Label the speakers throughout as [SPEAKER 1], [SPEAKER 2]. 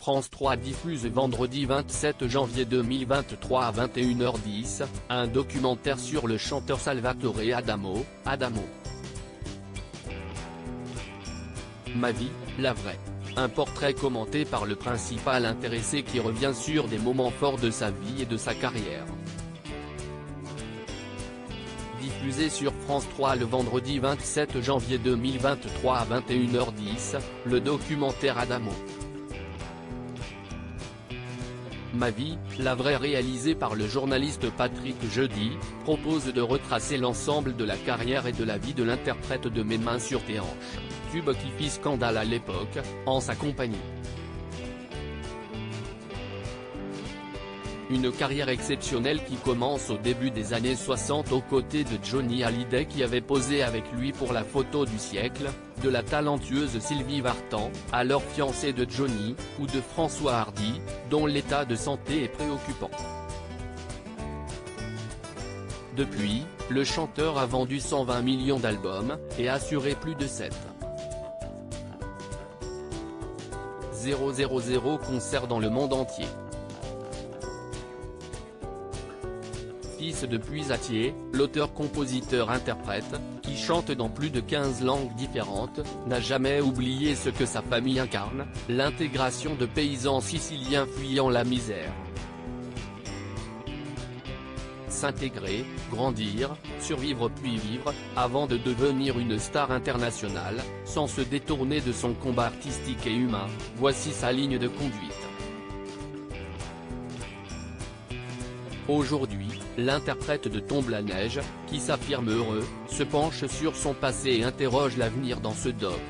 [SPEAKER 1] France 3 diffuse vendredi 27 janvier 2023 à 21h10, un documentaire sur le chanteur Salvatore Adamo, Adamo. Ma vie, la vraie. Un portrait commenté par le principal intéressé qui revient sur des moments forts de sa vie et de sa carrière. Diffusé sur France 3 le vendredi 27 janvier 2023 à 21h10, le documentaire Adamo. Ma vie, la vraie réalisé par le journaliste Patrick Jeudi, propose de retracer l'ensemble de la carrière et de la vie de l'interprète de Mes mains sur tes hanches, tube qui fit scandale à l'époque, en sa compagnie. Une carrière exceptionnelle qui commence au début des années 60 aux côtés de Johnny Hallyday qui avait posé avec lui pour la photo du siècle, de la talentueuse Sylvie Vartan, alors fiancée de Johnny, ou de François Hardy, dont l'état de santé est préoccupant. Depuis, le chanteur a vendu 120 millions d'albums, et assuré plus de 7,000 concerts dans le monde entier. Fils de puisatier, l'auteur-compositeur-interprète, qui chante dans plus de 15 langues différentes, n'a jamais oublié ce que sa famille incarne, l'intégration de paysans siciliens fuyant la misère. S'intégrer, grandir, survivre puis vivre, avant de devenir une star internationale, sans se détourner de son combat artistique et humain, voici sa ligne de conduite. Aujourd'hui, l'interprète de Tombe la neige, qui s'affirme heureux, se penche sur son passé et interroge l'avenir dans ce doc.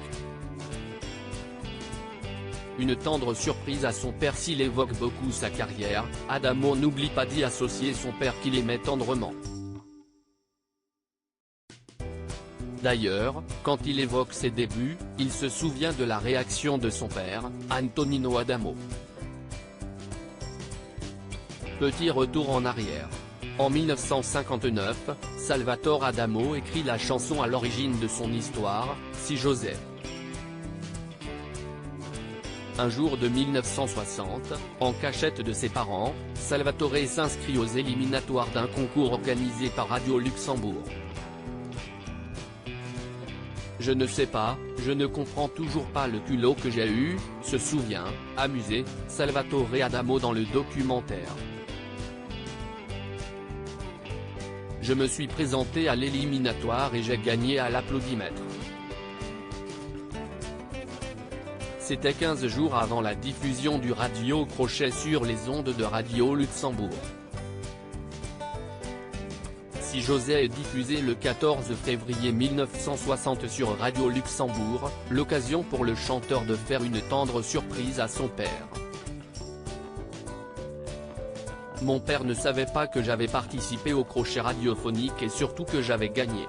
[SPEAKER 1] Une tendre surprise à son père s'il évoque beaucoup sa carrière, Adamo n'oublie pas d'y associer son père qu'il aimait tendrement. D'ailleurs, quand il évoque ses débuts, il se souvient de la réaction de son père, Antonino Adamo. Petit retour en arrière. En 1959, Salvatore Adamo écrit la chanson à l'origine de son histoire, Si j'osais. Un jour de 1960, en cachette de ses parents, Salvatore s'inscrit aux éliminatoires d'un concours organisé par Radio Luxembourg. Je ne sais pas, je ne comprends toujours pas le culot que j'ai eu, se souvient, amusé, Salvatore Adamo dans le documentaire. Je me suis présenté à l'éliminatoire et j'ai gagné à l'applaudimètre. C'était 15 jours avant la diffusion du Radio Crochet sur les ondes de Radio Luxembourg. Si j'osais est diffusé le 14 février 1960 sur Radio Luxembourg, l'occasion pour le chanteur de faire une tendre surprise à son père. Mon père ne savait pas que j'avais participé au crochet radiophonique et surtout que j'avais gagné.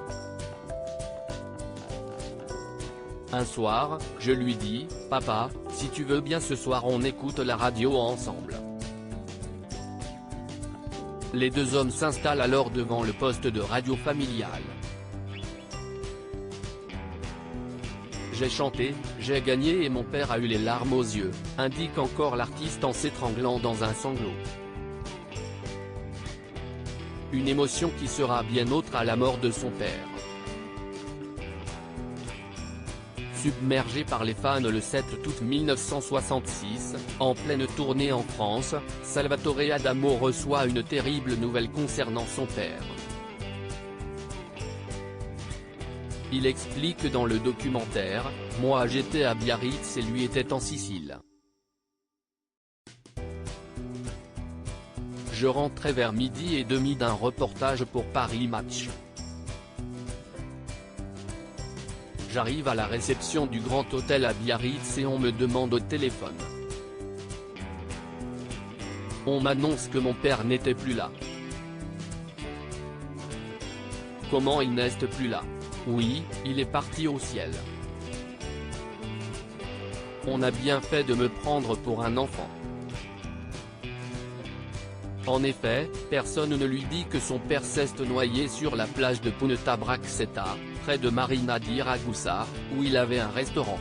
[SPEAKER 1] Un soir, je lui dis, « Papa, si tu veux bien ce soir on écoute la radio ensemble. » Les deux hommes s'installent alors devant le poste de radio familial. J'ai chanté, j'ai gagné et mon père a eu les larmes aux yeux, indique encore l'artiste en s'étranglant dans un sanglot. Une émotion qui sera bien autre à la mort de son père. Submergé par les fans le 7 août 1966, en pleine tournée en France, Salvatore Adamo reçoit une terrible nouvelle concernant son père. Il explique dans le documentaire, « Moi j'étais à Biarritz et lui était en Sicile. Je rentrais vers 12h30 d'un reportage pour Paris Match. J'arrive à la réception du Grand Hôtel à Biarritz et on me demande au téléphone. On m'annonce que mon père n'était plus là. Comment il n'est plus là? Oui, il est parti au ciel. On a bien fait de me prendre pour un enfant. En effet, personne ne lui dit que son père s'est noyé sur la plage de Punta Braxeta, près de Marina di Ragusa, où il avait un restaurant.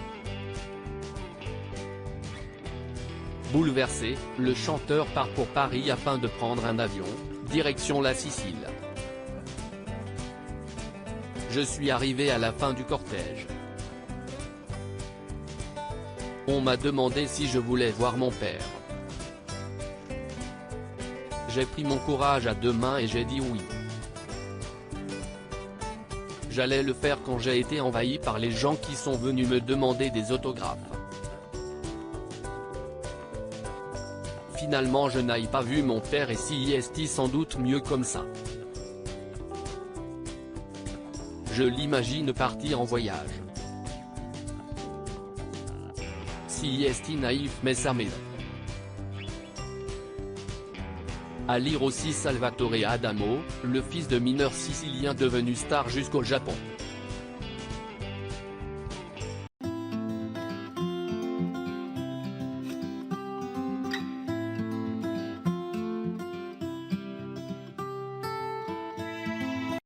[SPEAKER 1] Bouleversé, le chanteur part pour Paris afin de prendre un avion, direction la Sicile. Je suis arrivé à la fin du cortège. On m'a demandé si je voulais voir mon père. J'ai pris mon courage à deux mains et j'ai dit oui. J'allais le faire quand j'ai été envahi par les gens qui sont venus me demander des autographes. Finalement je n'ai pas vu mon père et si est sans doute mieux comme ça. Je l'imagine partir en voyage. Si est naïf mais ça m'aide. À lire aussi Salvatore Adamo, le fils de mineur sicilien devenu star jusqu'au Japon.